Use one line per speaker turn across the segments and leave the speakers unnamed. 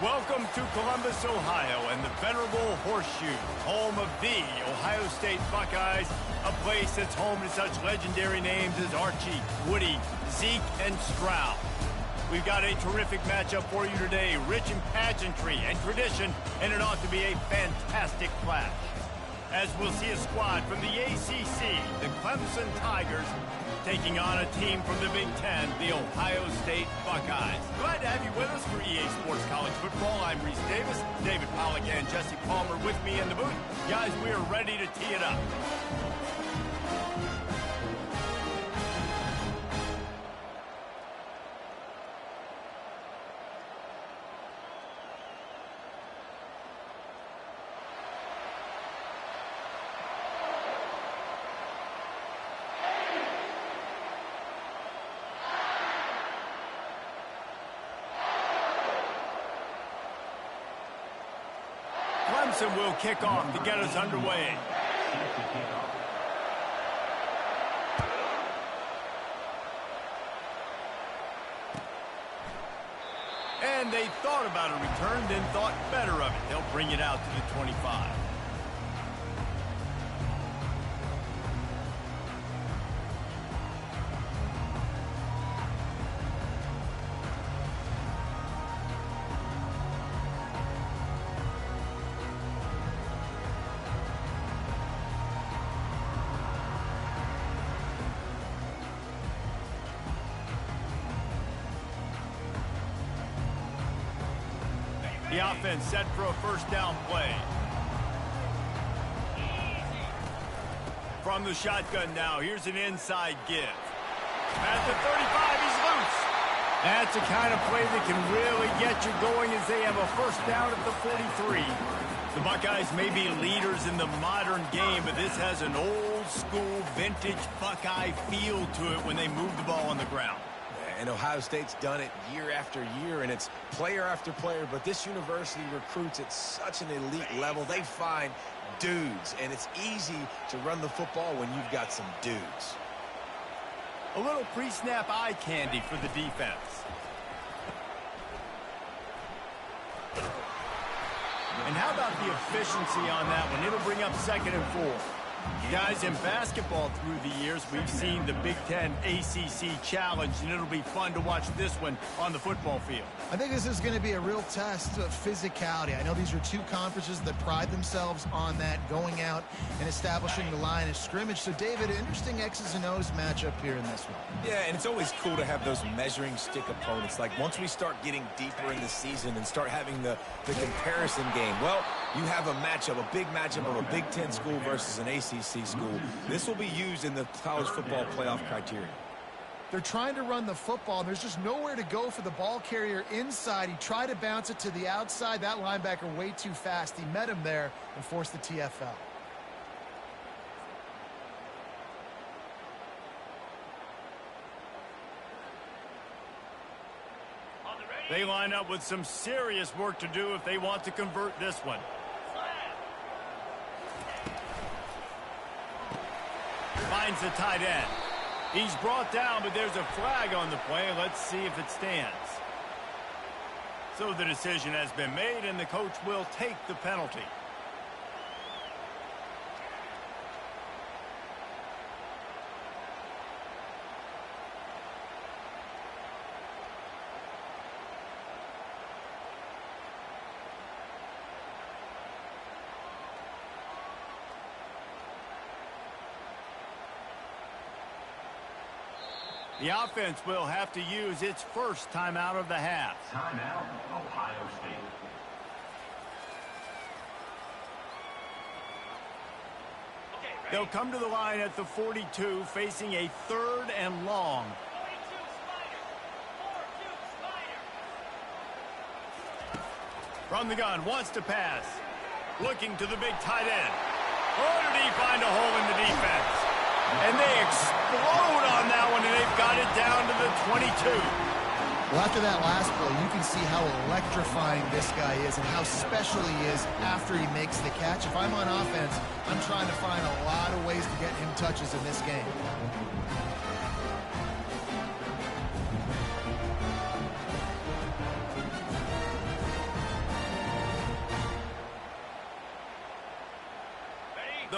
Welcome to Columbus, Ohio, and the venerable Horseshoe, home of the Ohio State Buckeyes, a place that's home to such legendary names as Archie, Woody, Zeke, and Stroud. We've got a terrific matchup for you today, rich in pageantry and tradition, and it ought to be a fantastic clash. As we'll see a squad from the ACC, the Clemson Tigers, taking on a team from the Big Ten, the Ohio State Buckeyes. Glad to have you with us for EA Sports College Football. I'm Reese Davis, David Pollack and Jesse Palmer with me in the booth. Guys, we are ready to tee it up. Clemson will kick off to get us underway. And they thought about a return, then thought better of it. They'll bring it out to the 25. The offense set for a first down play. From the shotgun now, here's an inside give. At the 35, he's loose. That's the kind of play that can really get you going as they have a first down at the 43. The Buckeyes may be leaders in the modern game, but this has an old-school, vintage Buckeye feel to it when they move the ball on the ground.
And Ohio State's done it year after year, and it's player after player. But this university recruits at such an elite level. They find dudes, and it's easy to run the football when you've got some dudes.
A little pre-snap eye candy for the defense. And how about the efficiency on that one? It'll bring up 2nd and 4. Guys, in basketball through the years, we've seen the Big Ten ACC Challenge, and it'll be fun to watch this one on the football field.
I think this is going to be a real test of physicality. I know these are two conferences that pride themselves on that, going out and establishing the line of scrimmage. So, David, interesting X's and O's matchup here in this one.
Yeah, and it's always cool to have those measuring stick opponents. Like, once we start getting deeper in the season and start having the comparison game, well, you have a matchup, a big matchup of a Big Ten school versus an ACC school. This will be used in the college football playoff criteria.
They're trying to run the football. There's just nowhere to go for the ball carrier inside. He tried to bounce it to the outside. That linebacker way too fast. He met him there and forced the TFL.
They line up with some serious work to do if they want to convert this one. Finds the tight end. He's brought down, but there's a flag on the play. Let's see if it stands. So the decision has been made, and the coach will take the penalty. The offense will have to use its first timeout of the half.
Timeout, Ohio State.
They'll come to the line at the 42, facing a 3rd and long. From the gun, wants to pass. Looking to the big tight end. Oh, did he find a hole in the defense? And they explode on that one, and they've got it down to the 22.
Well, after that last play, you can see how electrifying this guy is and how special he is after he makes the catch. If I'm on offense, I'm trying to find a lot of ways to get him touches in this game.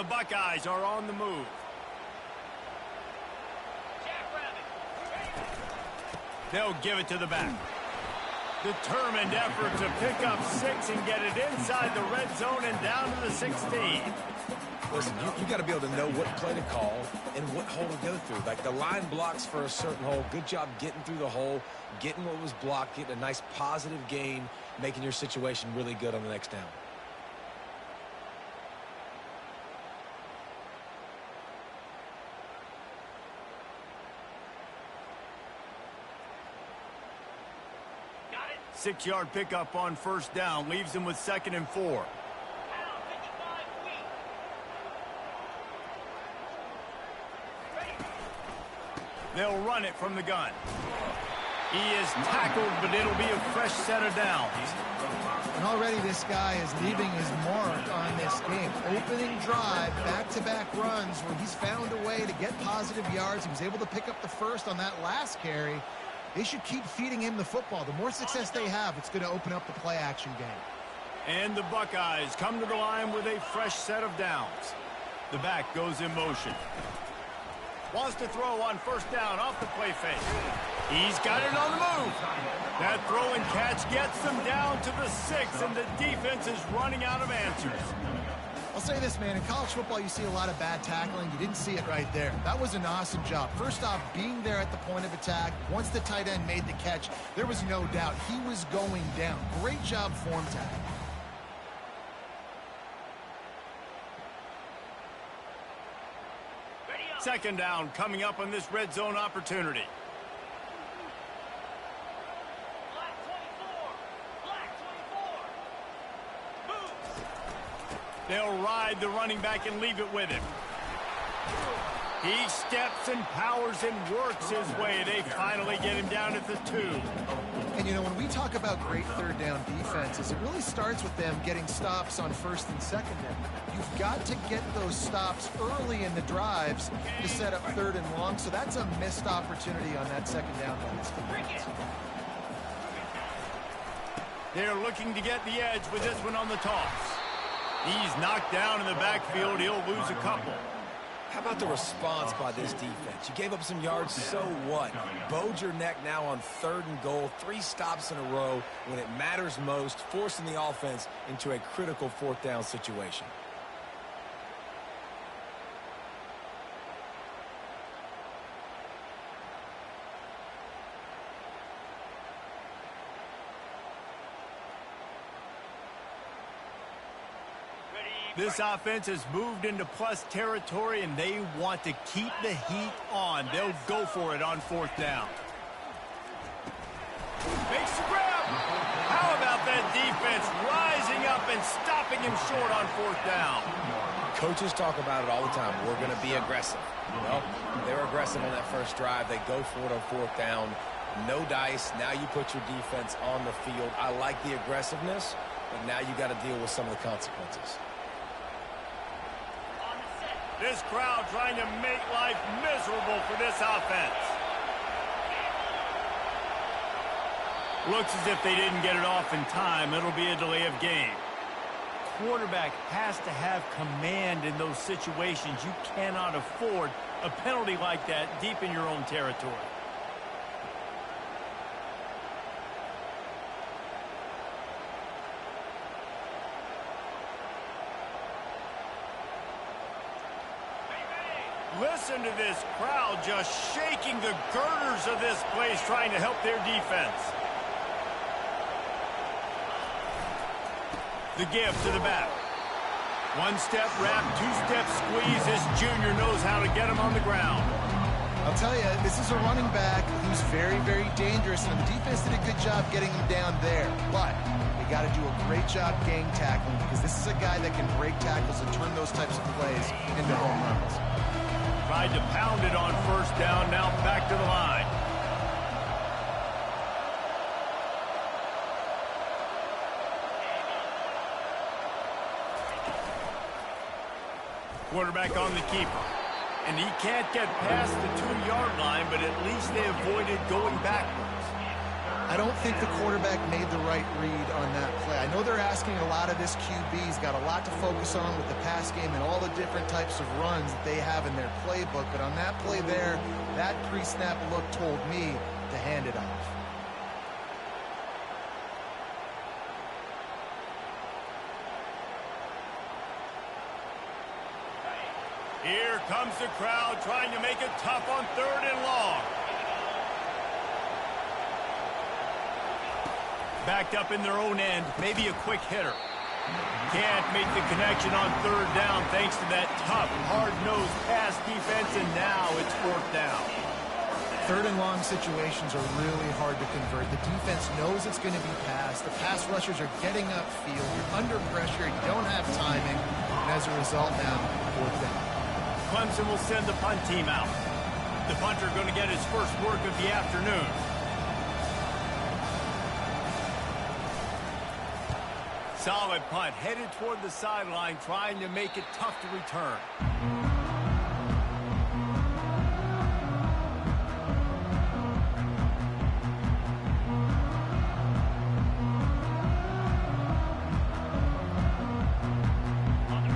The Buckeyes are on the move. They'll give it to the back. Determined effort to pick up 6 and get it inside the red zone and down to the 16.
Listen, you got to be able to know what play to call and what hole to go through. Like the line blocks for a certain hole. Good job getting through the hole, getting what was blocked, getting a nice positive gain, making your situation really good on the next down.
Got it. 6-yard pickup on first down leaves them with 2nd and 4. They'll run it from the gun. He is tackled, but it'll be a fresh set of downs.
And already this guy is leaving his mark on this game. Opening drive, back-to-back runs where he's found a way to get positive yards. He was able to pick up the first on that last carry. They should keep feeding him the football. The more success they have, it's going to open up the play-action game.
And the Buckeyes come to the line with a fresh set of downs. The back goes in motion. Wants to throw on first down off the play fake. He's got it on the move. That throw and catch gets them down to the 6, and the defense is running out of answers.
I'll say this, man. In college football, you see a lot of bad tackling. You didn't see it right there. That was an awesome job. First off, being there at the point of attack. Once the tight end made the catch, there was no doubt he was going down. Great job form tackling.
Second down coming up on this red zone opportunity. They'll ride the running back and leave it with him. He steps and powers and works his way. They finally get him down at the 2.
And, you know, when we talk about great third down defenses, it really starts with them getting stops on first and second down. You've got to get those stops early in the drives to set up 3rd and long, so that's a missed opportunity on that second down by this defense.
They're looking to get the edge with this one on the toss. He's knocked down in the backfield. He'll lose a couple.
How about the response by this defense? You gave up some yards, so what? Bowed your neck now on 3rd and goal, 3 stops in a row when it matters most, forcing the offense into a critical 4th down situation.
This offense has moved into plus territory, and they want to keep the heat on. They'll go for it on 4th down. Makes the grab. How about that defense rising up and stopping him short on 4th down?
Coaches talk about it all the time. We're going to be aggressive. Well, they're aggressive on that first drive. They go for it on 4th down. No dice. Now you put your defense on the field. I like the aggressiveness, but now you got to deal with some of the consequences.
This crowd trying to make life miserable for this offense. Looks as if they didn't get it off in time. It'll be a delay of game. Quarterback has to have command in those situations. You cannot afford a penalty like that deep in your own territory. Listen to this crowd just shaking the girders of this place, trying to help their defense. The give to the back. 1-step wrap, 2-step squeeze. This junior knows how to get him on the ground.
I'll tell you, this is a running back who's very, very dangerous, and the defense did a good job getting him down there. But they got to do a great job gang tackling, because this is a guy that can break tackles and turn those types of plays into home runs.
Tried to pound it on first down, now back to the line. Quarterback on the keeper. And he can't get past the 2-yard line, but at least they avoided going backwards.
I don't think the quarterback made the right read on that play. I know they're asking a lot of this QB. He's got a lot to focus on with the pass game and all the different types of runs that they have in their playbook. But on that play there, that pre-snap look told me to hand it off.
Here comes the crowd trying to make it tough on 3rd and long. Backed up in their own end, maybe a quick hitter. Can't make the connection on 3rd down thanks to that tough, hard-nosed pass defense, and now it's 4th down.
3rd and long situations are really hard to convert. The defense knows it's going to be passed. The pass rushers are getting upfield. You're under pressure. You don't have timing. And as a result now, 4th down.
Clemson will send the punt team out. The punter going to get his first work of the afternoon. Solid punt, headed toward the sideline, trying to make it tough to return.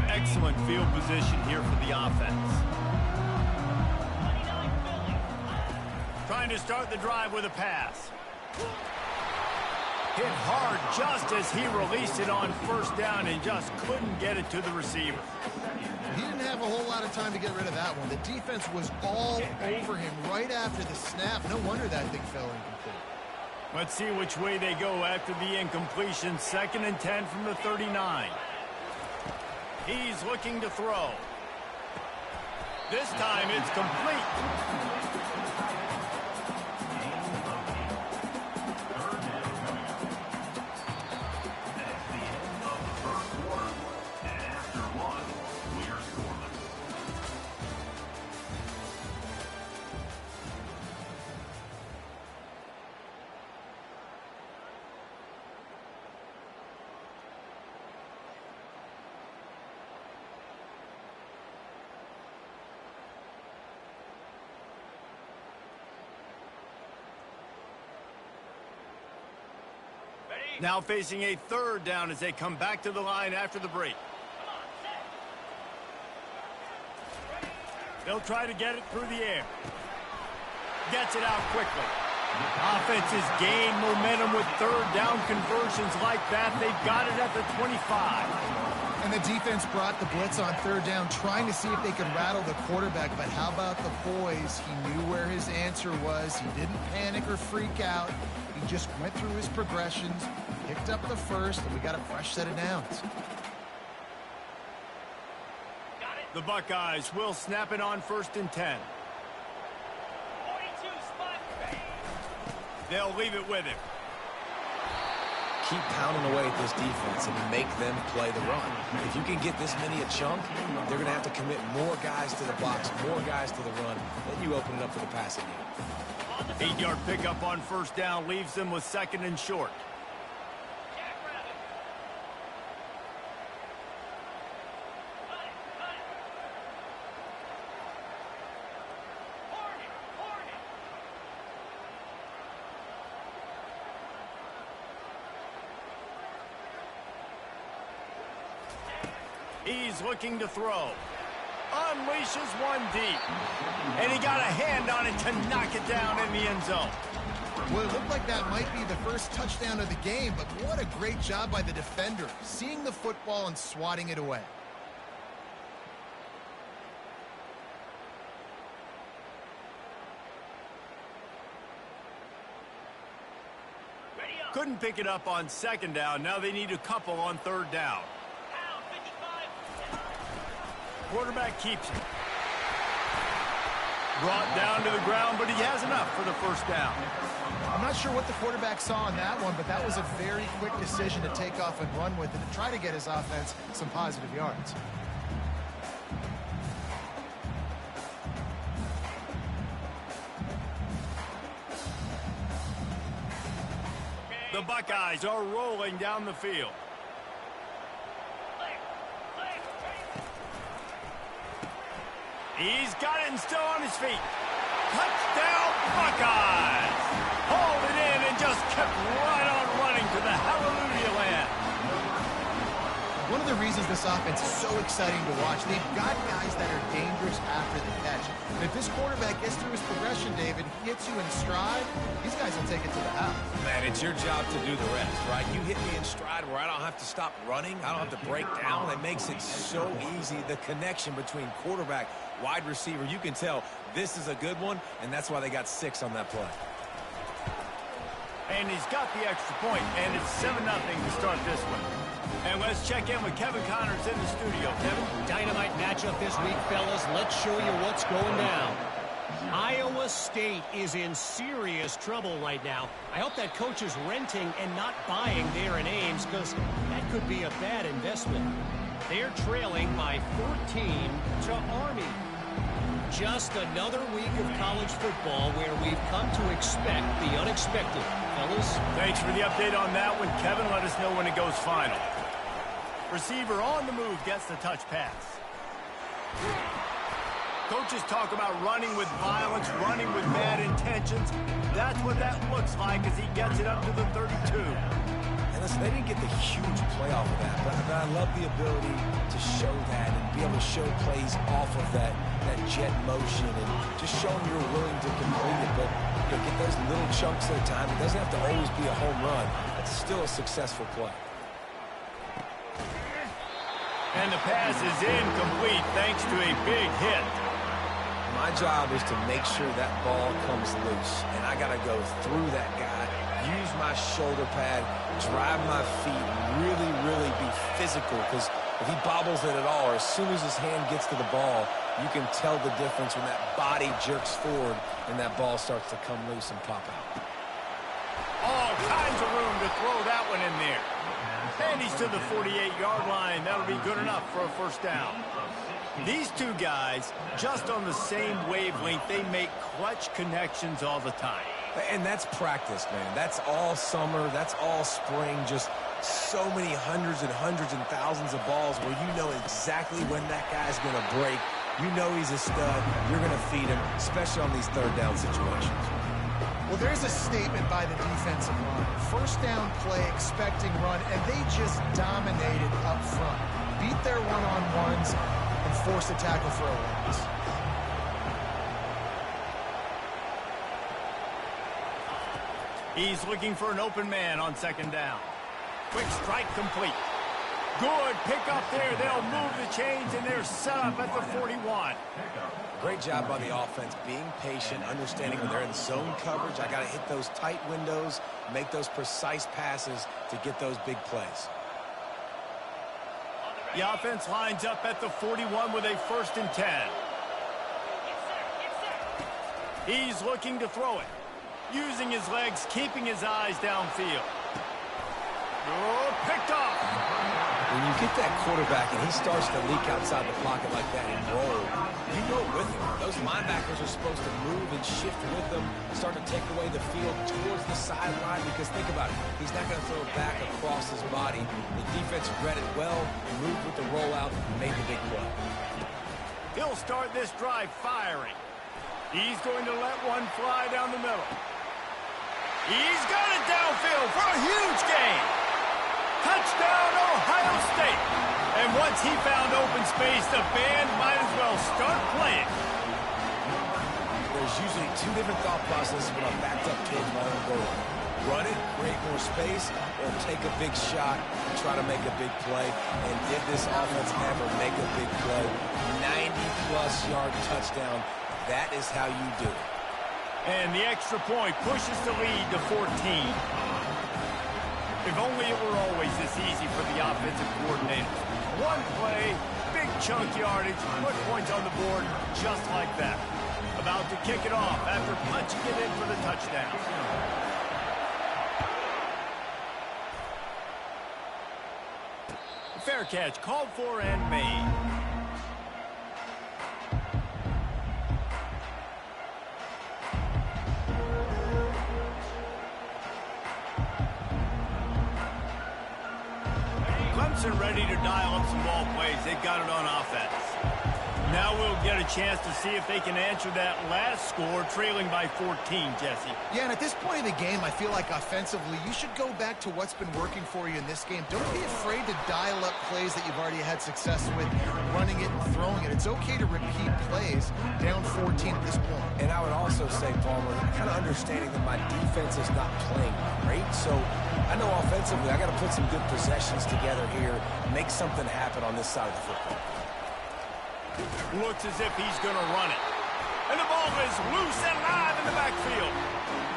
Excellent field position here for the offense. Trying to start the drive with a pass. Hit hard just as he released it on 1st down and just couldn't get it to the receiver.
He didn't have a whole lot of time to get rid of that one. The defense was all over him right after the snap. No wonder that thing fell incomplete.
Let's see which way they go after the incompletion. 2nd and 10 from the 39. He's looking to throw. This time it's complete. Now facing a 3rd down as they come back to the line after the break. They'll try to get it through the air. Gets it out quickly. Offenses gain momentum with 3rd down conversions like that. They've got it at the 25.
And the defense brought the blitz on 3rd down, trying to see if they could rattle the quarterback. But how about the poise? He knew where his answer was. He didn't panic or freak out. He just went through his progressions, picked up the first, and we got a fresh set of downs.
The Buckeyes will snap it on 1st and 10. They'll leave it with him.
Keep pounding away at this defense and make them play the run. If you can get this many a chunk, they're going to have to commit more guys to the box, more guys to the run. Then you open it up for the passing game.
8-yard pickup on 1st down leaves them with 2nd and short. He's looking to throw. Unleashes one deep. And he got a hand on it to knock it down in the end zone.
Well, it looked like that might be the first touchdown of the game, but what a great job by the defender, seeing the football and swatting it away.
Couldn't pick it up on 2nd down. Now they need a couple on 3rd down. Quarterback keeps it. Brought down to the ground, but he has enough for the 1st down.
I'm not sure what the quarterback saw on that one, but that was a very quick decision to take off and run with it and try to get his offense some positive yards.
The Buckeyes are rolling down the field. He's got it and still on his feet. Touchdown, Buckeyes! Hauled it in and just kept
of the reasons this offense is so exciting to watch. They've got guys that are dangerous after the catch. And if this quarterback gets through his progression, David, he hits you in stride, these guys will take it to the house.
Man, it's your job to do the rest, right? You hit me in stride where I don't have to stop running. I don't have to break down. It makes it so easy. The connection between quarterback, wide receiver, you can tell this is a good one, and that's why they got 6 on that play.
And he's got the extra point, and it's 7-0 to start this one. And let's check in with Kevin Connors in the studio. Kevin?
Dynamite matchup this week, fellas. Let's show you what's going down. Iowa State is in serious trouble right now. I hope that coach is renting and not buying there in Ames, because that could be a bad investment. They're trailing by 14 to Army. Just another week of college football where we've come to expect the unexpected. Fellas?
Thanks for the update on that one, Kevin. Let us know when it goes final. Receiver on the move gets the touch pass. Coaches talk about running with violence, running with bad intentions. That's what that looks like as he gets it up to the 32.
And listen, they didn't get the huge play off of that, but I love the ability to show that and be able to show plays off of that jet motion and just showing you're willing to complete it. But you know, get those little chunks at a time. It doesn't have to always be a home run. That's still a successful play.
And the pass is incomplete thanks to a big hit.
My job is to make sure that ball comes loose, and I got to go through that guy, use my shoulder pad, drive my feet, and really, really be physical, because if he bobbles it at all, or as soon as his hand gets to the ball, you can tell the difference when that body jerks forward and that ball starts to come loose and pop out.
All kinds of room to throw that one in there. And he's to the 48-yard line. That'll be good enough for a first down. These two guys, just on the same wavelength, they make clutch connections all the time.
And that's practice, man. That's all summer. That's all spring. Just so many hundreds and thousands of balls where you know exactly when that guy's going to break. You know he's a stud. You're going to feed him, especially on these third down situations.
Well, there's a statement by the defensive line. First down play, expecting run, and they just dominated up front. Beat their one-on-ones and forced a tackle for a loss.
He's looking for an open man on second down. Quick strike complete. Good pick up there. They'll move the chains, and they're set up at the 41.
Great job by the offense, being patient, understanding when they're in zone coverage. I got to hit those tight windows, make those precise passes to get those big plays.
The offense lines up at the 41 with a 1st and 10. He's looking to throw it. Using his legs, keeping his eyes downfield. Oh, picked off.
When you get that quarterback and he starts to leak outside the pocket like that and roll, you go with him. Those linebackers are supposed to move and shift with him, start to take away the field towards the sideline, because think about it, he's not going to throw it back across his body. The defense read it well, moved with the rollout, and made the big play.
He'll start this drive firing. He's going to let one fly down the middle. He's got it downfield for a huge gain. Touchdown, Ohio State. And once he found open space, the band might as well start playing.
There's usually 2 different thought processes when I'm backed up towards my own goal. Run it, create more space, or take a big shot and try to make a big play. And did this offense ever make a big play? 90-plus yard touchdown. That is how you do it.
And the extra point pushes the lead to 14. If only it were always this easy for the offensive coordinators. One play, big chunk yardage, put points on the board just like that. About to kick it off after punching it in for the touchdown. Fair catch called for and made. Clemson ready to dial up some ball plays. They've got it on offense. Now we'll get a chance to see if they can answer that last score, trailing by 14, Jesse.
Yeah, and at this point in the game, I feel like offensively, you should go back to what's been working for you in this game. Don't be afraid to dial up plays that you've already had success with, running it and throwing it. It's okay to repeat plays down 14 at this point.
And I would also say, Palmer, kind of understanding that my defense is not playing great, so I know offensively I got to put some good possessions together here, make something happen on this side of the football.
Looks as if he's going to run it. And the ball is loose and live in the backfield.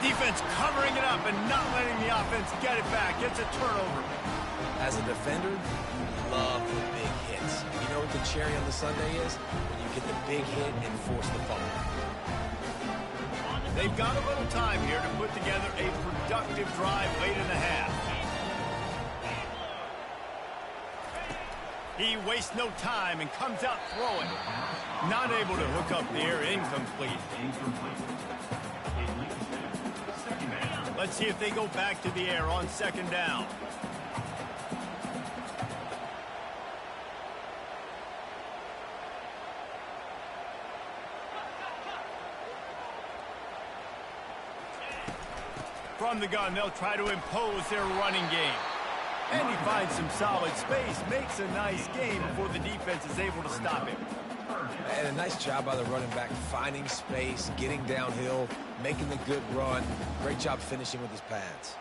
Defense covering it up and not letting the offense get it back. It's a turnover.
As a defender, love the big hits. You know what the cherry on the sundae is? When you get the big hit and force the fumble.
They've got a little time here to put together a productive drive late in the half. He wastes no time and comes out throwing. Not able to hook up there, incomplete. Let's see if they go back to the air on second down. From the gun, they'll try to impose their running game. And he finds some solid space, makes a nice game before the defense is able to stop him.
And a nice job by the running back, finding space, getting downhill, making the good run. Great job finishing with his pads.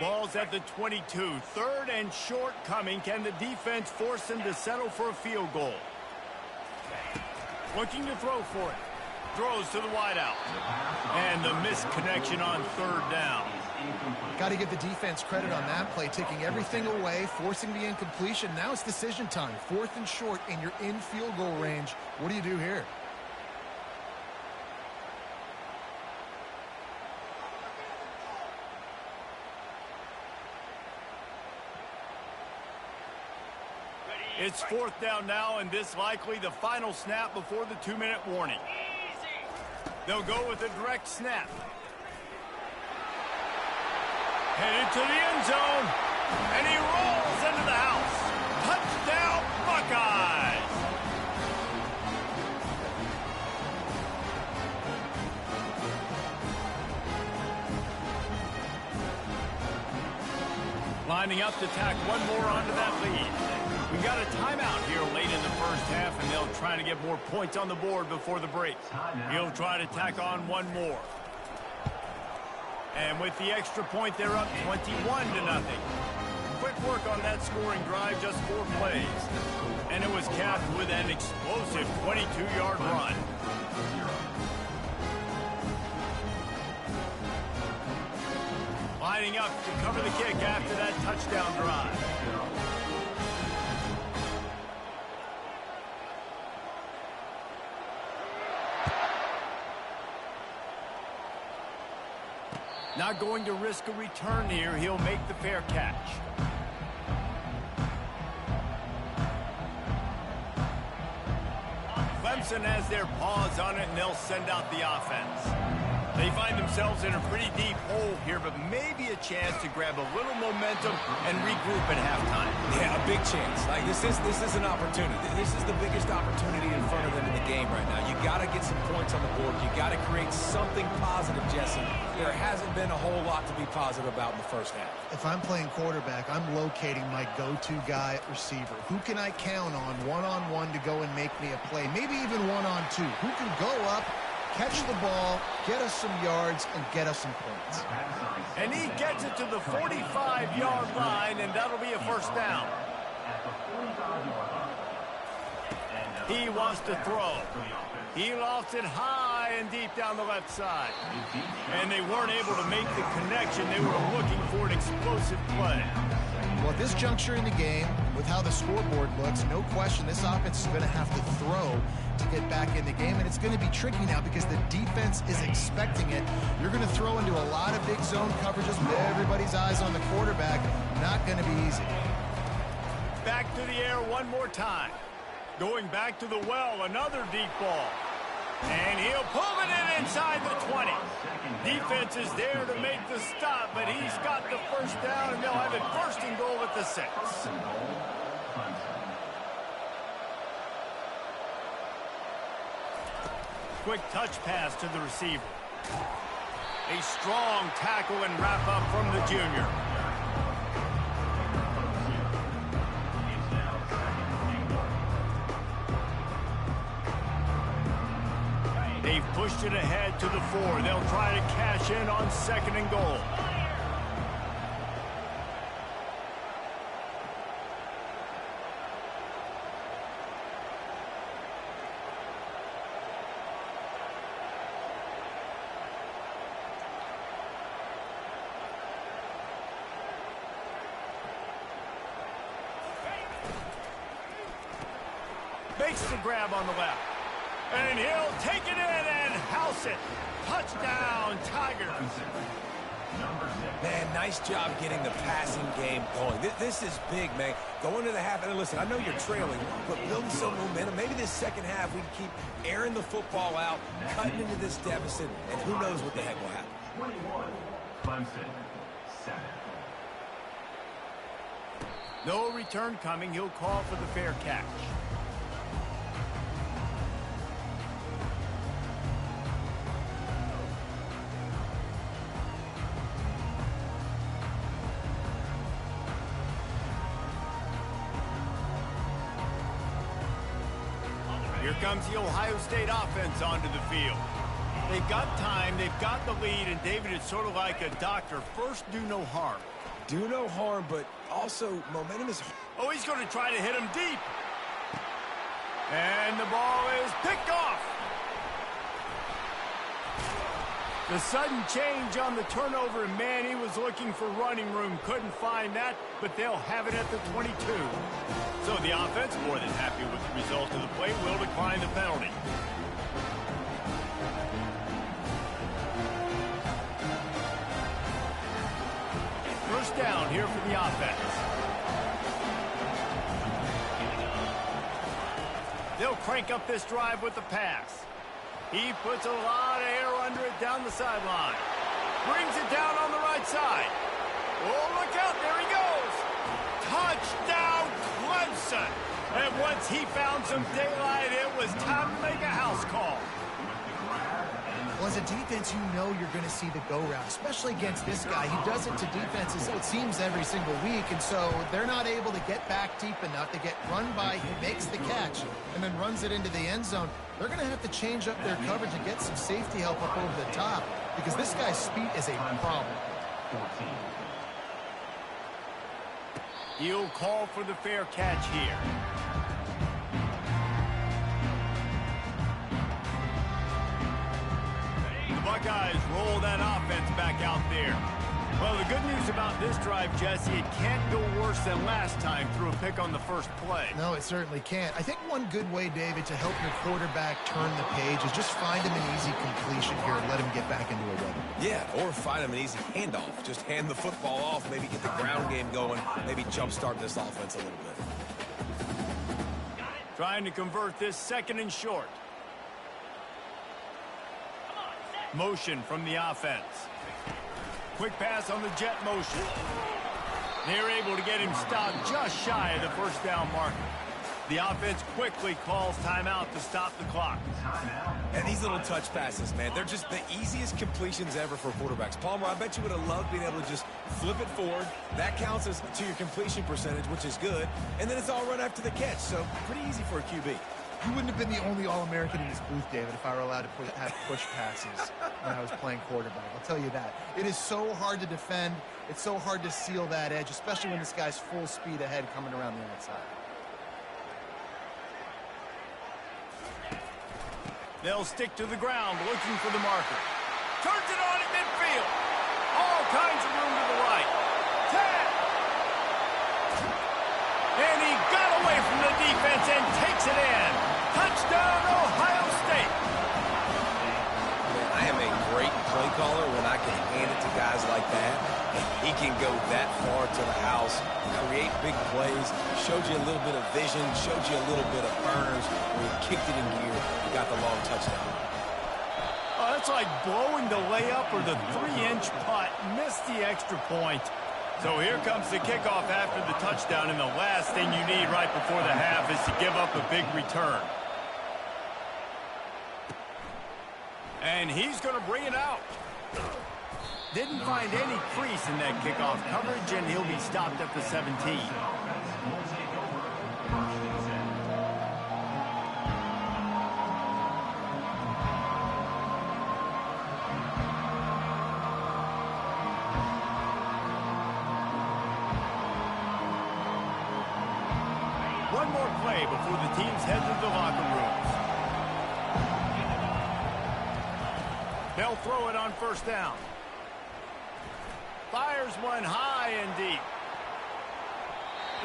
Ball's at the 22. Third and short coming. Can the defense force him to settle for a field goal? Looking to throw for it. Throws to the wideout. And the missed connection on third down.
Got to give the defense credit on that play, taking everything away, forcing the incompletion. Now it's decision time. Fourth and short, and you're in field goal range. What do you do here?
It's fourth down now, and this likely the final snap before the 2-minute warning. They'll go with a direct snap. Headed to the end zone, and he rolls into the house. Touchdown, Buckeyes! Lining up to tack one more onto that lead. We got a timeout here late in the first half, and they'll try to get more points on the board before the break. He'll try to tack on one more. And with the extra point, they're up 21-0. Quick work on that scoring drive, just 4 plays. And it was capped with an explosive 22-yard run. Lining up to cover the kick after that touchdown drive. Not going to risk a return here. He'll make the fair catch. Clemson has their paws on it, and they'll send out the offense. They find themselves in a pretty deep hole here, but maybe a chance to grab a little momentum and regroup at halftime.
Yeah, a big chance. Like this is an opportunity. This is the biggest opportunity in front of them in the game right now. You got to get some points on the board. You got to create something positive, Jesse. There hasn't been a whole lot to be positive about in the first half.
If I'm playing quarterback, I'm locating my go-to guy at receiver. Who can I count on one-on-one to go and make me a play? Maybe even one-on-two. Who can go up, catch the ball, get us some yards, and get us some points.
And he gets it to the 45-yard line, and that'll be a first down. He wants to throw. He lost it high and deep down the left side. And they weren't able to make the connection. They were looking for an explosive play.
Well, at this juncture in the game, with how the scoreboard looks, no question this offense is going to have to throw to get back in the game, and it's going to be tricky now because the defense is expecting it. You're going to throw into a lot of big zone coverages with everybody's eyes on the quarterback. Not going to be easy.
Back to the air one more time. Going back to the well, another deep ball. And he'll pull it in inside the 20. Defense is there to make the stop, but he's got the first down, and they'll have it first and goal at the 6. quick touch pass to the receiver. A strong tackle and wrap up from the junior. They've pushed it ahead to the 4. They'll try to cash in on 2nd and goal. Makes the grab on the left. And he'll take it in and house it. Touchdown, Tigers.
Man, nice job getting the passing game going. This is big, man. Going to the half, and listen, I know you're trailing, but building some momentum. Maybe this second half we can keep airing the football out, cutting into this deficit, and who knows what the heck will happen.
21, Clemson, 7.
No return coming. He'll call for the fair catch. Here comes the Ohio State offense onto the field. They've got time, they've got the lead, and David, it's sort of like a doctor. First, do no harm.
Do no harm, but also momentum is...
Oh, he's going to try to hit him deep. And the ball is picked off. The sudden change on the turnover, and man, he was looking for running room. Couldn't find that, but they'll have it at the 22. So the offense, more than happy with the result of the play, will decline the penalty. First down here for the offense. They'll crank up this drive with the pass. He puts a lot of air under it down the sideline. Brings it down on the right side. Oh, look out, there he goes. Touchdown, Clemson. And once he found some daylight, it was time to make a house call.
Well, as a defense, you know you're going to see the go route, especially against this guy. He does it to defenses, it seems, every single week, and so they're not able to get back deep enough to get run by. He makes the catch and then runs it into the end zone. They're going to have to change up their coverage and get some safety help up over the top because this guy's speed is a problem.
He'll call for the fair catch here. The Buckeyes roll that offense back out there. Well, the good news about this drive, Jesse, it can't go worse than last time through a pick on the first play.
No, it certainly can't. I think one good way, David, to help your quarterback turn the page is just find him an easy completion here and let him get back into a rhythm.
Yeah, or find him an easy handoff. Just hand the football off, maybe get the ground game going, maybe jumpstart this offense a little bit.
Trying to convert this 2nd and short. Motion from the offense. Quick pass on the jet motion. They're able to get him stopped just shy of the first down marker. The offense quickly calls timeout to stop the clock.
And these little touch passes, man, they're just the easiest completions ever for quarterbacks. Palmer, I bet you would have loved being able to just flip it forward. That counts as to your completion percentage, which is good. And then it's all run after the catch, so pretty easy for a QB.
You wouldn't have been the only All-American in this booth, David, if I were allowed to have push passes when I was playing quarterback. I'll tell you that. It is so hard to defend. It's so hard to seal that edge, especially when this guy's full speed ahead coming around the outside.
They'll stick to the ground, looking for the marker. Turns it on at midfield. All kinds of room to the right. 10. And he got away from the defense and takes it in. Touchdown, Ohio State.
Man, I am a great play caller when I can hand it to guys like that. He can go that far to the house, create big plays, showed you a little bit of vision, showed you a little bit of burners. When he kicked it in gear, he got the long touchdown.
Oh, that's like blowing the layup or the 3-inch putt. Missed the extra point. So here comes the kickoff after the touchdown, and the last thing you need right before the half is to give up a big return. And he's going to bring it out. Didn't find any crease in that kickoff coverage, and he'll be stopped at the 17. One more play before the teams head to the locker rooms. They'll throw it on first down. Fires one high and deep.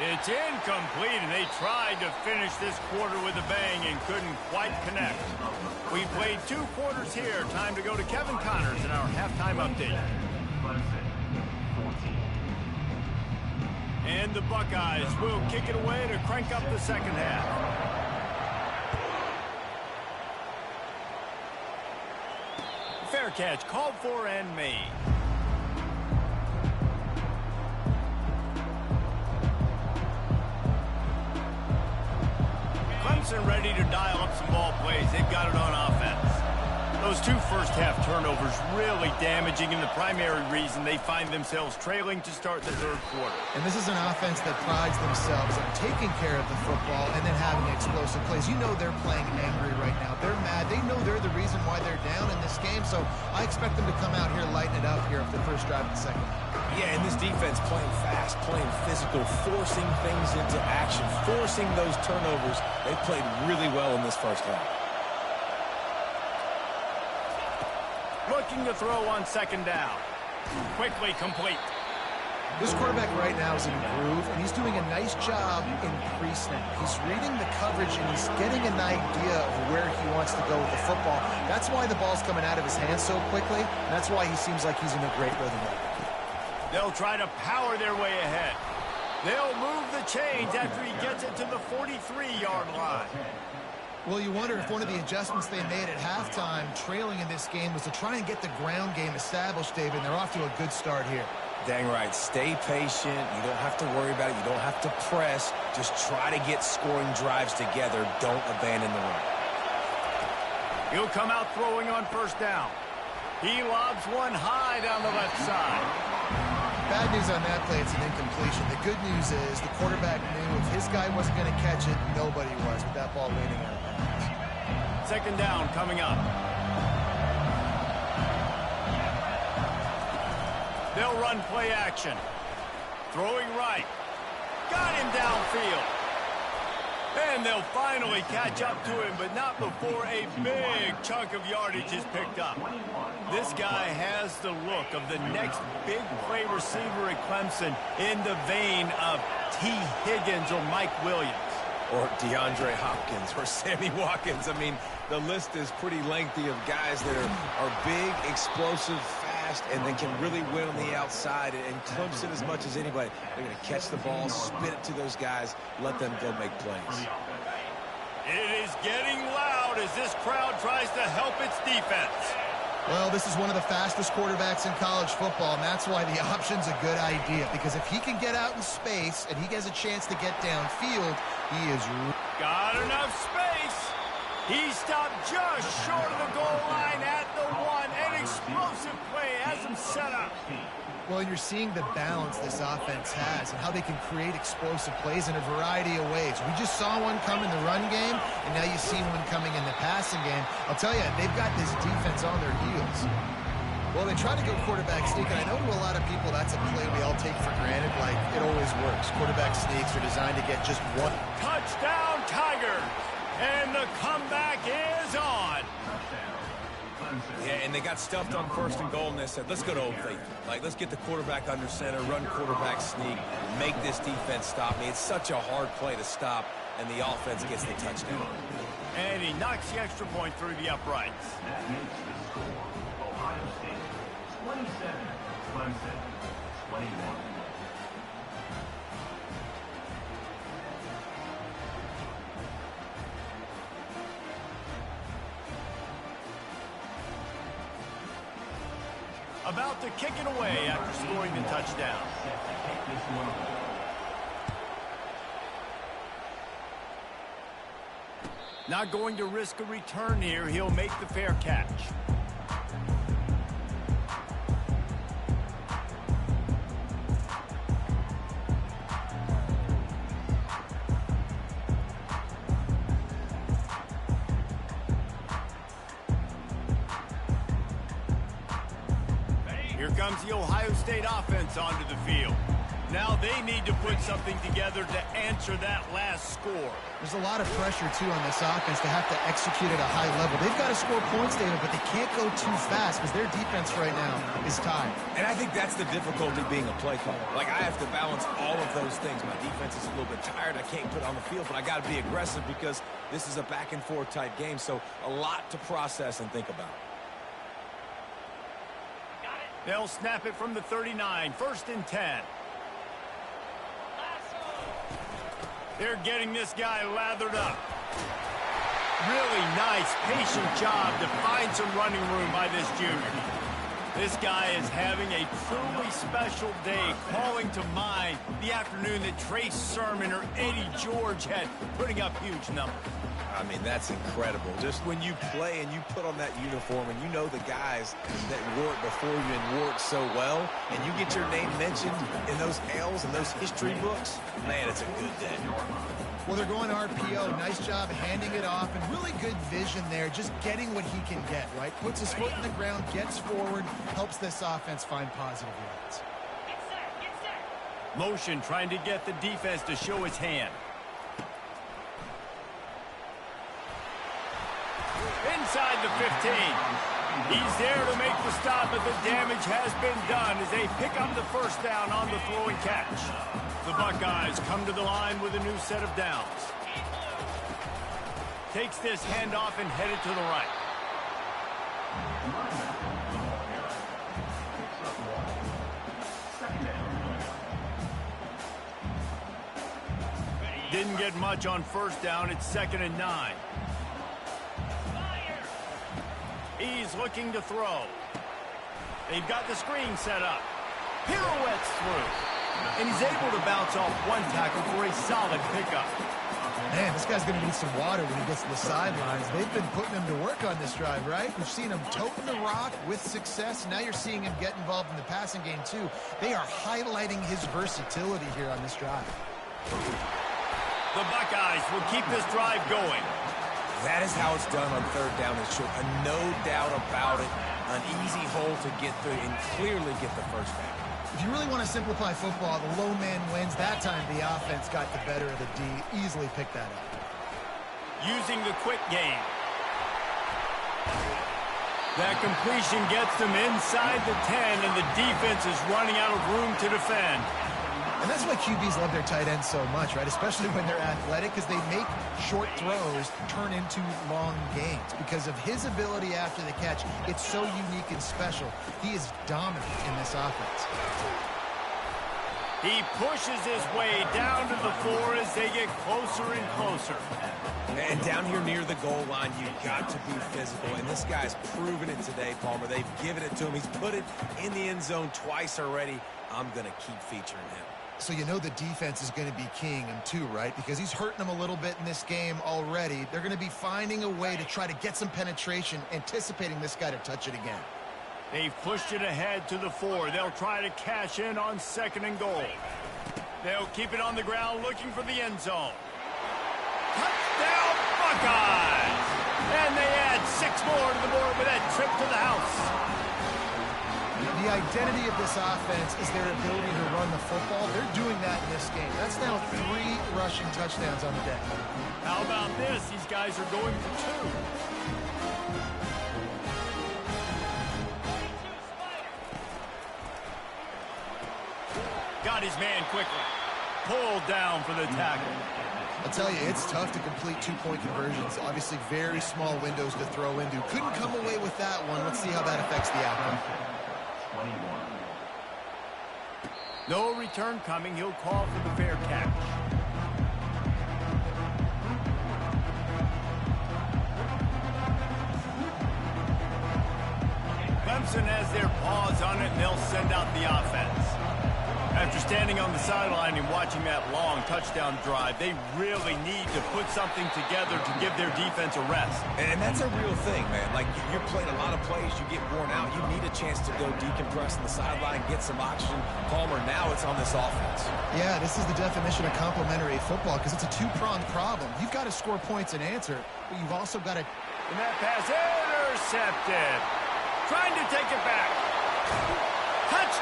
It's incomplete, and they tried to finish this quarter with a bang and couldn't quite connect. We played 2 quarters here. Time to go to Kevin Connors in our halftime update. And the Buckeyes will kick it away to crank up the second half. Fair catch called for and made. Clemson ready to dial up some ball plays. They've got it on offense. Those 2 first-half turnovers really damaging, and the primary reason they find themselves trailing to start the third quarter.
And this is an offense that prides themselves on taking care of the football and then having explosive plays. You know they're playing angry right now. They're mad. They know they're the reason why they're down in this game, so I expect them to come out here, lighten it up here after the first drive of the second.
Yeah, and this defense playing fast, playing physical, forcing things into action, forcing those turnovers. They played really well in this first half.
Looking to throw on second down. Quickly complete.
This quarterback right now is in a groove, and he's doing a nice job in pre-snap. He's reading the coverage, and he's getting an idea of where he wants to go with the football. That's why the ball's coming out of his hands so quickly, and that's why he seems like he's in a great rhythm right now.
They'll try to power their way ahead. They'll move the chains after he gets it to the 43-yard line.
Well, you wonder if one of the adjustments they made at halftime, trailing in this game, was to try and get the ground game established, David, and they're off to a good start here.
Dang right. Stay patient. You don't have to worry about it. You don't have to press. Just try to get scoring drives together. Don't abandon the run.
He'll come out throwing on first down. He lobs one high down the left side.
Bad news on that play, it's an incompletion. The good news is the quarterback knew if his guy wasn't going to catch it, nobody was with that ball leaning out of bounds.
Second down coming up. They'll run play action. Throwing right. Got him downfield. And they'll finally catch up to him, but not before a big chunk of yardage is picked up. This guy has the look of the next big play receiver at Clemson in the vein of T. Higgins or Mike Williams.
Or DeAndre Hopkins or Sammy Watkins. I mean, the list is pretty lengthy of guys that are big, explosive, fast, and they can really win on the outside. And Clemson, as much as anybody, they're going to catch the ball, spit it to those guys, let them go make plays.
It is getting loud as this crowd tries to help its defense.
Well, this is one of the fastest quarterbacks in college football, and that's why the option's a good idea. Because if he can get out in space and he has a chance to get downfield, he is...
Got enough space. He stopped just short of the goal line at the 1. An explosive play has him set up.
Well, you're seeing the balance this offense has and how they can create explosive plays in a variety of ways. We just saw one come in the run game, and now you see one coming in the passing game. I'll tell you, they've got this defense on their heels. Well, they try to go quarterback sneak, and I know to a lot of people that's a play we all take for granted, like it always works. Quarterback sneaks are designed to get just one.
Touchdown, Tigers! And the comeback is on.
Yeah, and they got stuffed on first and goal, and they said, let's go to Old Faithful. Like, let's get the quarterback under center, run quarterback sneak, make this defense stop me. It's such a hard play to stop, and the offense gets the touchdown.
And he knocks the extra point through the uprights.
That makes the score Ohio State 27, Clemson 21.
About to kick it away after scoring the touchdown. Not going to risk a return here. He'll make the fair catch. comes the Ohio State offense onto the field. Now they need to put something together to answer that last score.
There's a lot of pressure, too, on this offense to have to execute at a high level. They've got to score points, David, but they can't go too fast because their defense right now is tied.
And I think that's the difficulty being a play caller. Like, I have to balance all of those things. My defense is a little bit tired. I can't put it on the field, but I got to be aggressive because this is a back-and-forth type game. So a lot to process and think about.
They'll snap it from the 39, 1st and 10. They're getting this guy lathered up. Really nice, patient job to find some running room by this junior. This guy is having a truly special day, calling to mind the afternoon that Trace Sermon or Eddie George had, putting up huge numbers.
I mean, that's incredible. Just when you play and you put on that uniform and you know the guys that wore it before you and wore it so well, and you get your name mentioned in those L's and those history books, man, it's a good day.
Well, they're going RPO. Nice job handing it off, and really good vision there, just getting what he can get, right? Puts his foot in the ground, gets forward, helps this offense find positive yards.
Motion trying to get the defense to show his hand. Inside the 15. He's there to make the stop, but the damage has been done as they pick up the first down on the throw and catch. The Buckeyes come to the line with a new set of downs. Takes this handoff and headed to the right. Didn't get much on first down. It's 2nd and 9. He's looking to throw. They've got the screen set up. Pirouettes through. And he's able to bounce off one tackle for a solid pickup.
Man, this guy's going to need some water when he gets to the sidelines. They've been putting him to work on this drive, right? We've seen him toting the rock with success. Now you're seeing him get involved in the passing game, too. They are highlighting his versatility here on this drive.
The Buckeyes will keep this drive going.
That is how it's done on 3rd down and short. No doubt about it. An easy hole to get through and clearly get the first down.
If you really want to simplify football, the low man wins. That time the offense got the better of the D. Easily picked that up.
Using the quick game. That completion gets them inside the 10, and the defense is running out of room to defend.
And that's why QBs love their tight ends so much, right? Especially when they're athletic, because they make short throws turn into long gains. Because of his ability after the catch, it's so unique and special. He is dominant in this offense.
He pushes his way down to the floor as they get closer and closer.
And down here near the goal line, you've got to be physical. And this guy's proven it today, Palmer. They've given it to him. He's put it in the end zone twice already. I'm going to keep featuring him.
So you know the defense is going to be keying him too, right? Because he's hurting them a little bit in this game already. They're going to be finding a way to try to get some penetration, anticipating this guy to touch it again.
They've pushed it ahead to the 4. They'll try to cash in on 2nd and goal. They'll keep it on the ground looking for the end zone. Touchdown Buckeyes! And they add 6 more to the board with that trip to the house.
The identity of this offense is their ability to run the football. They're doing that in this game. That's now 3 rushing touchdowns on the day.
How about this? These guys are going for 2. Got his man quickly. Pulled down for the tackle.
I'll tell you, it's tough to complete 2-point conversions. Obviously, very small windows to throw into. Couldn't come away with that one. Let's see how that affects the outcome.
No return coming. He'll call for the fair catch. Clemson has their paws on it, and they'll send out the offense. After standing on the sideline and watching that long touchdown drive, they really need to put something together to give their defense a rest.
And that's a real thing, man. Like, you're playing a lot of plays, you get worn out. You need a chance to go decompress on the sideline, get some oxygen. Palmer, now it's on this offense.
Yeah, this is the definition of complementary football because it's a 2-pronged problem. You've got to score points and answer, but you've also got to...
And that pass intercepted. Trying to take it back.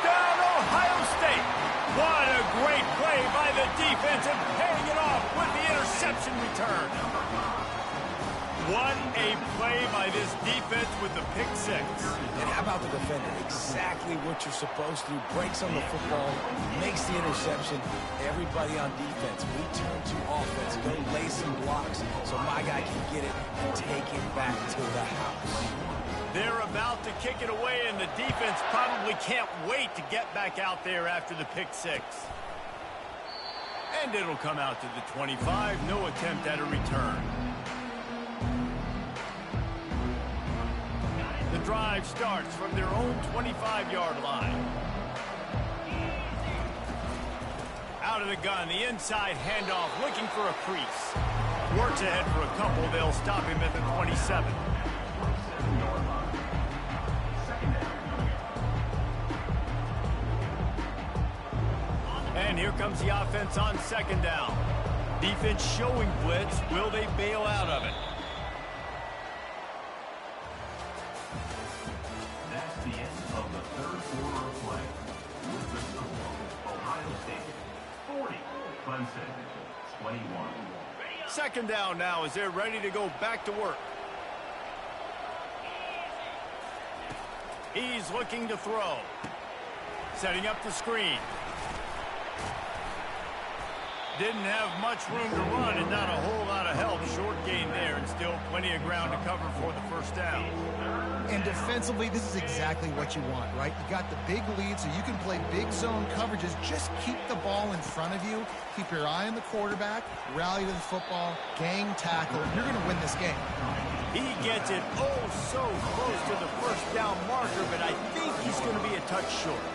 Touchdown, Ohio State. What a great play by the defense and paying it off with the interception return. What a play by this defense with the pick six.
And how about the defender? Exactly what you're supposed to do. Breaks on the football, makes the interception. Everybody on defense, we turn to offense. Go lay some blocks so my guy can get it and take it back to the house.
They're about to kick it away, and the defense probably can't wait to get back out there after the pick six. And it'll come out to the 25. No attempt at a return. The drive starts from their own 25-yard line. Out of the gun, the inside handoff, looking for a crease. Works ahead for a couple. They'll stop him at the 27. And here comes the offense on second down. Defense showing blitz. Will they bail out of it?
That's the end of the third quarter of play. With the score, Ohio State 40, Clemson 21.
Second down now as they're ready to go back to work. He's looking to throw. Setting up the screen. Didn't have much room to run and not a whole lot of help. Short gain there and still plenty of ground to cover for the first down.
And defensively, this is exactly what you want, right? You got the big lead, so you can play big zone coverages. Just keep the ball in front of you. Keep your eye on the quarterback. Rally to the football. Gang tackle. You're going to win this game.
He gets it oh so close to the first down marker, but I think he's going to be a touch short.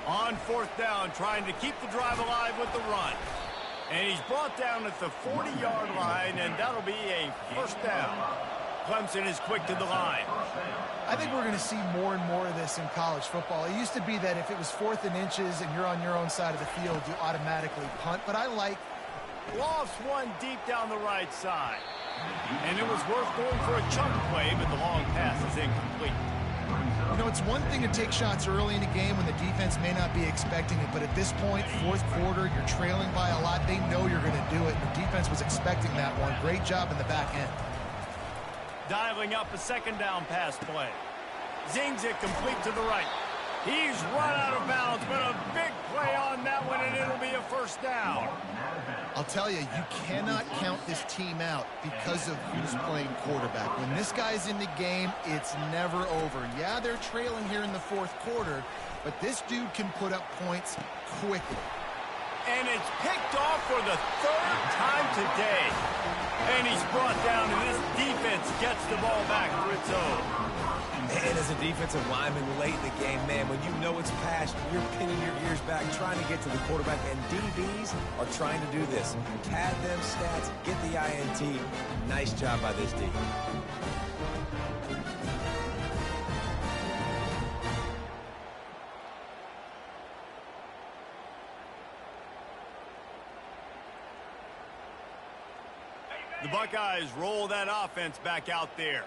On fourth down, trying to keep the drive alive with the run. And he's brought down at the 40-yard line, and that'll be a first down. Clemson is quick to the line.
I think we're going to see more and more of this in college football. It used to be that if it was 4th and inches and you're on your own side of the field, you automatically punt. But I like...
Lost one deep down the right side. And it was worth going for a chunk play, but the long pass is incomplete.
You know, it's one thing to take shots early in a game when the defense may not be expecting it, but at this point, fourth quarter, you're trailing by a lot. They know you're going to do it. The defense was expecting that one. Great job in the back end.
Dialing up a second down pass play. Zings it complete to the right. He's run out of bounds, but a big play on that one, and it'll be a first down.
I'll tell you, you cannot count this team out because of who's playing quarterback. When this guy's in the game, it's never over. Yeah, they're trailing here in the fourth quarter, but this dude can put up points quickly.
And it's picked off for the third time today. And he's brought down, and this defense gets the ball back for its own.
And as a defensive lineman late in the game, man, when you know it's past, you're pinning your ears back, trying to get to the quarterback, and DBs are trying to do this. Pad them stats, get the INT. Nice job by this D.
The Buckeyes roll that offense back out there.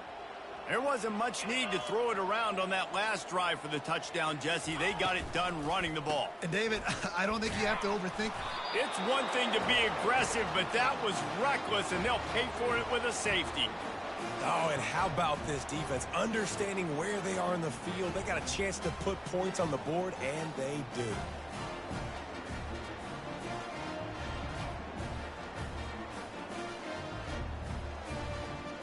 There wasn't much need to throw it around on that last drive for the touchdown, Jesse. They got it done running the ball.
And, David, I don't think you have to overthink.
It's one thing to be aggressive, but that was reckless, and they'll pay for it with a safety.
Oh, and how about this defense? Understanding where they are in the field. They got a chance to put points on the board, and they do.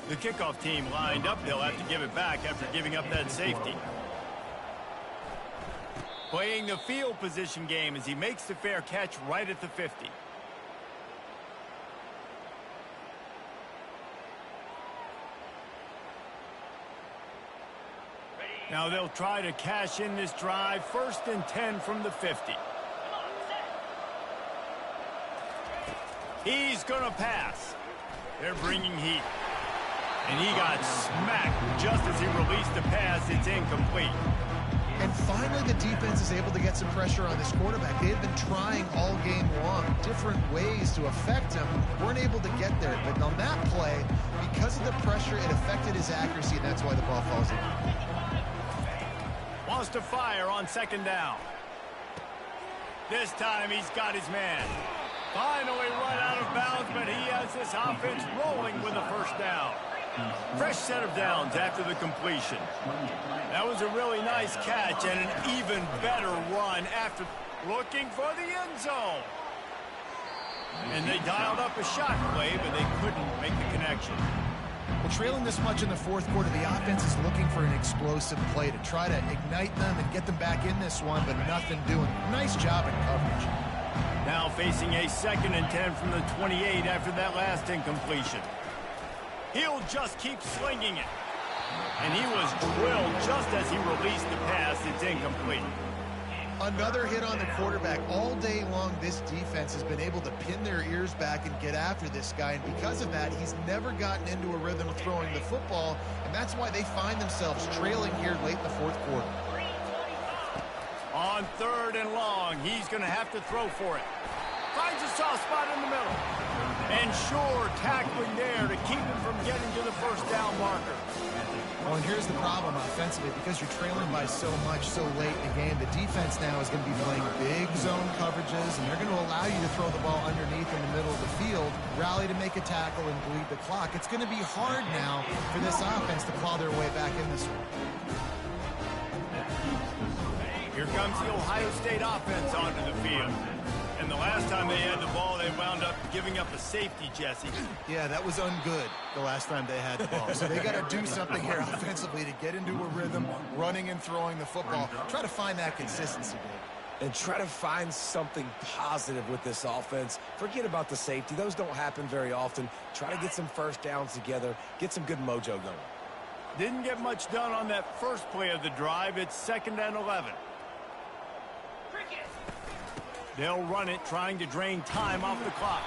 The kickoff team lined up. They'll have to give it back after giving up that safety. Playing the field position game as he makes the fair catch right at the 50. Now they'll try to cash in this drive. 1st and 10 from the 50. He's going to pass. They're bringing heat. And he got smacked just as he released the pass. It's incomplete.
And finally, the defense is able to get some pressure on this quarterback. They've been trying all game long different ways to affect him. Weren't able to get there. But on that play, because of the pressure, it affected his accuracy, and that's why the ball falls in.
Wants to fire on second down. This time he's got his man. Finally run out of bounds, but he has this offense rolling with a first down. Fresh set of downs after the completion. That was a really nice catch and an even better run after looking for the end zone. And they dialed up a shot play, but they couldn't make the connection.
Well, trailing this much in the fourth quarter, the offense is looking for an explosive play to try to ignite them and get them back in this one, but nothing doing. Nice job in coverage.
Now facing a 2nd and 10 from the 28 after that last incompletion. He'll just keep slinging it. And he was drilled just as he released the pass. It's incomplete.
Another hit on the quarterback. All day long, this defense has been able to pin their ears back and get after this guy. And because of that, he's never gotten into a rhythm throwing the football. And that's why they find themselves trailing here late in the fourth quarter.
On 3rd and long, he's going to have to throw for it. Finds a soft spot in the middle. And sure, tackling there to keep him from getting to the first down marker.
Well, and here's the problem offensively. Because you're trailing by so much so late in the game, the defense now is going to be playing big zone coverages, and they're going to allow you to throw the ball underneath in the middle of the field, rally to make a tackle, and bleed the clock. It's going to be hard now for this offense to claw their way back in this one.
Here comes the Ohio State offense onto the field. And the last time they had the ball, they wound up giving up a safety, Jesse.
Yeah, that was ungood the last time they had the ball. So they got to do something here offensively to get into a rhythm, running and throwing the football. Try to find that consistency, Dave.
And try to find something positive with this offense. Forget about the safety. Those don't happen very often. Try to get some first downs together. Get some good mojo going.
Didn't get much done on that first play of the drive. It's 2nd and 11. They'll run it, trying to drain time off the clock.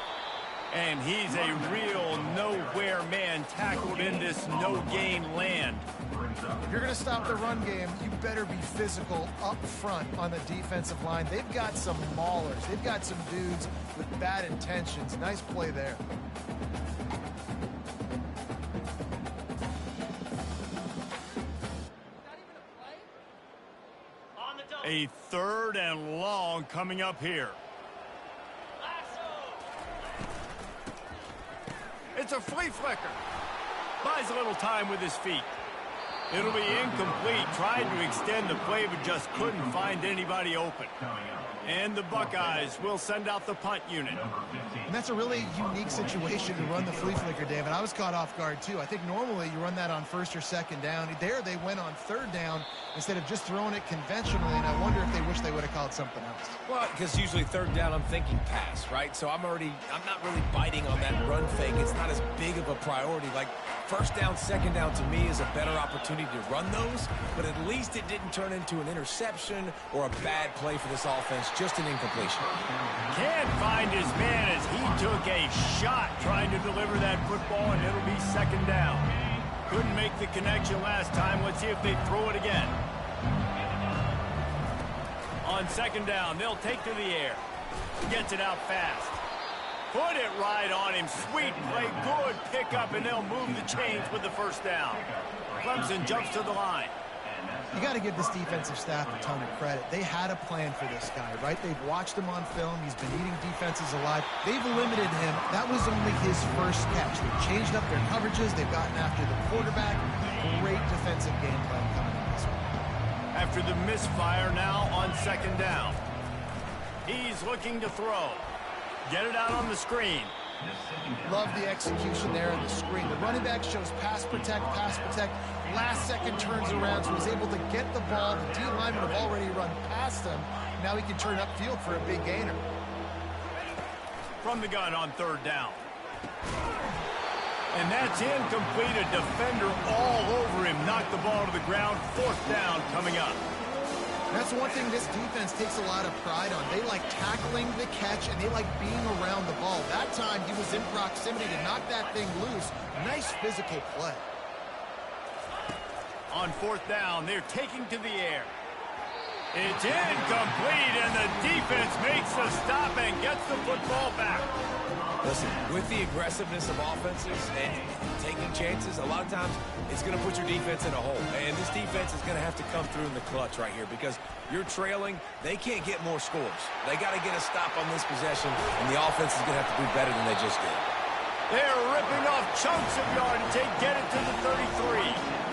And he's a real nowhere man tackled in this no-gain land.
If you're going to stop the run game, you better be physical up front on the defensive line. They've got some maulers. They've got some dudes with bad intentions. Nice play there.
A 3rd and long coming up here. It's a flea flicker. Buys a little time with his feet. It'll be incomplete. Tried to extend the play, but just couldn't find anybody open. And the Buckeyes will send out the punt unit.
And that's a really unique situation to run the flea flicker, David. I was caught off guard, too. I think normally you run that on 1st or 2nd down. There they went on 3rd down instead of just throwing it conventionally, and I wonder if they wish they would have called something else.
Well, because usually 3rd down, I'm thinking pass, right? So I'm not really biting on that run fake. It's not as big of a priority. Like 1st down, 2nd down to me is a better opportunity to run those, but at least it didn't turn into an interception or a bad play for this offense, just an incompletion.
Can't find his man as he took a shot trying to deliver that football, and it'll be 2nd down. Couldn't make the connection last time. Let's see if they throw it again. On 2nd down, they'll take to the air. Gets it out fast. Put it right on him. Sweet play, good pickup, and they'll move the chains with the 1st down. Clemson jumps to the line.
You got to give this defensive staff a ton of credit. They had a plan for this guy, right? They've watched him on film. He's been eating defenses alive. They've limited him. That was only his first catch. They've changed up their coverages. They've gotten after the quarterback. Great defensive game plan coming in this one.
After the misfire, now on 2nd down. He's looking to throw. Get it out on the screen.
Love the execution there on the screen. The running back shows pass protect, pass protect. Last second turns around, so he's able to get the ball. The D linemen have already run past him. Now he can turn upfield for a big gainer.
From the gun on 3rd down. And that's incomplete. A defender all over him. Knocked the ball to the ground. 4th down coming up.
That's one thing this defense takes a lot of pride on. They like tackling the catch, and they like being around the ball. That time, he was in proximity to knock that thing loose. Nice physical play.
On 4th down, they're taking to the air. It's incomplete, and the defense makes the stop and gets the football back.
Listen, with the aggressiveness of offenses and taking chances, a lot of times it's going to put your defense in a hole. And this defense is going to have to come through in the clutch right here because you're trailing. They can't get more scores. They got to get a stop on this possession, and the offense is going to have to do better than they just did.
They're ripping off chunks of yardage. They get it to the 33.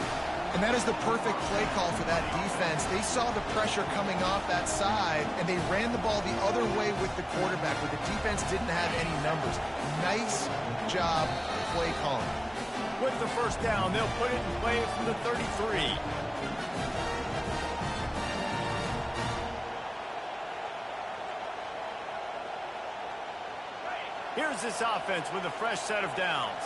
And that is the perfect play call for that defense. They saw the pressure coming off that side, and they ran the ball the other way with the quarterback, where the defense didn't have any numbers. Nice job play calling.
With the first down, they'll put it in play from the 33. Here's this offense with a fresh set of downs.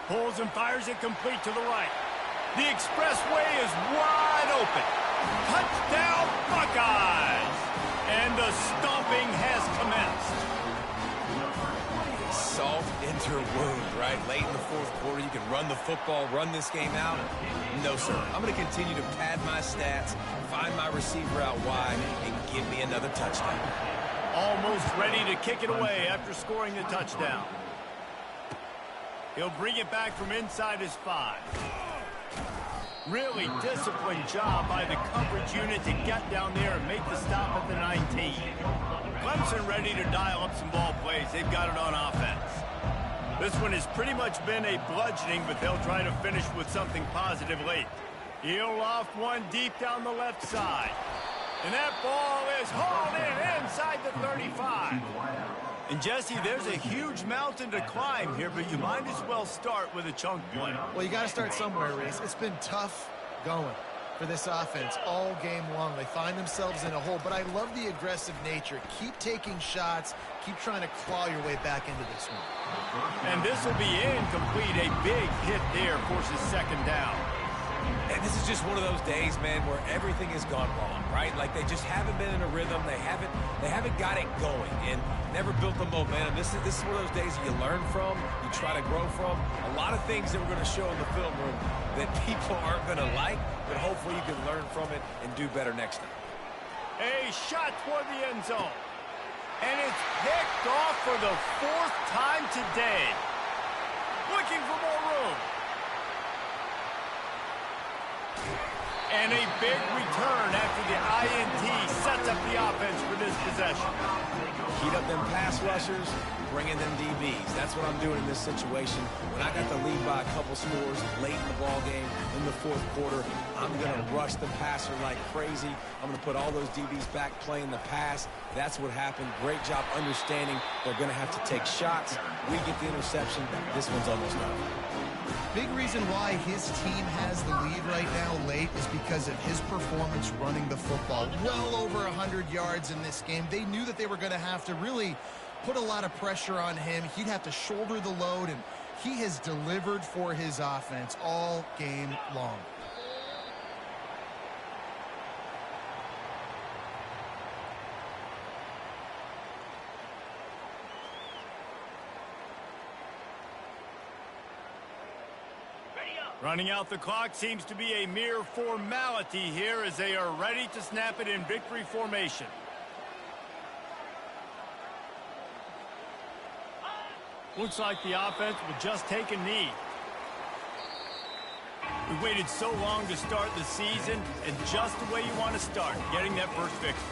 Pulls and fires it complete to the right. The expressway is wide open. Touchdown, Buckeyes! And the stomping has commenced.
Salt into her wound, right? Late in the fourth quarter, you can run the football, run this game out. No, sir. I'm going to continue to pad my stats, find my receiver out wide, and give me another touchdown.
Almost ready to kick it away after scoring the touchdown. He'll bring it back from inside his 5. Really disciplined job by the coverage unit to get down there and make the stop at the 19. Clemson ready to dial up some ball plays. They've got it on offense. This one has pretty much been a bludgeoning, but they'll try to finish with something positive late. He'll loft one deep down the left side. And that ball is hauled in inside the 35. And, Jesse, there's a huge mountain to climb here, but you might as well start with a chunk play.
Well, you got to start somewhere, Reese. It's been tough going for this offense all game long. They find themselves in a hole, but I love the aggressive nature. Keep taking shots. Keep trying to claw your way back into this one.
And this will be incomplete. A big hit there forces second down.
And this is just one of those days, man, where everything has gone wrong, right? Like they just haven't been in a rhythm. They haven't got it going and never built the momentum. This is one of those days you learn from, you try to grow from. A lot of things that we're going to show in the film room that people aren't going to like, but hopefully you can learn from it and do better next time.
A shot toward the end zone. And it's picked off for the 4th time today. Looking for more room. And a big return after the INT sets up the offense for this possession.
Heat up them pass rushers, bring in them DBs. That's what I'm doing in this situation. When I got the lead by a couple scores late in the ball game, in the fourth quarter, I'm going to rush the passer like crazy. I'm going to put all those DBs back playing the pass. That's what happened. Great job understanding they're going to have to take shots. We get the interception. This one's almost done.
Big reason why his team has the lead right now late is because of his performance running the football. Well over 100 yards in this game. They knew that they were going to have to really put a lot of pressure on him. He'd have to shoulder the load, and he has delivered for his offense all game long.
Running out the clock seems to be a mere formality here as they are ready to snap it in victory formation. Looks like the offense will just take a knee. We waited so long to start the season, and just the way you want to start, getting that first victory.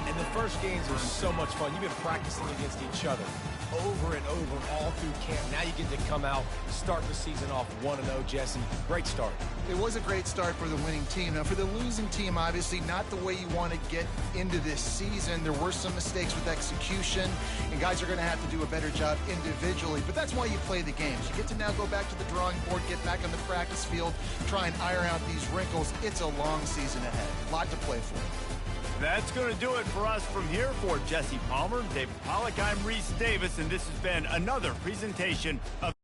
And the first games are so much fun. You've been practicing against each other over and over all through camp. Now you get to come out, start the season off 1-0, Jesse. Great start.
It was a great start for the winning team. Now, for the losing team, obviously not the way you want to get into this season. There were some mistakes with execution, and guys are going to have to do a better job individually. But that's why you play the games. You get to now go back to the drawing board, get back on the practice field, try and iron out these wrinkles. It's a long season ahead. A lot to play for.
That's going to do it for us from here. For Jesse Palmer, David Pollack, I'm Reese Davis, and this has been another presentation of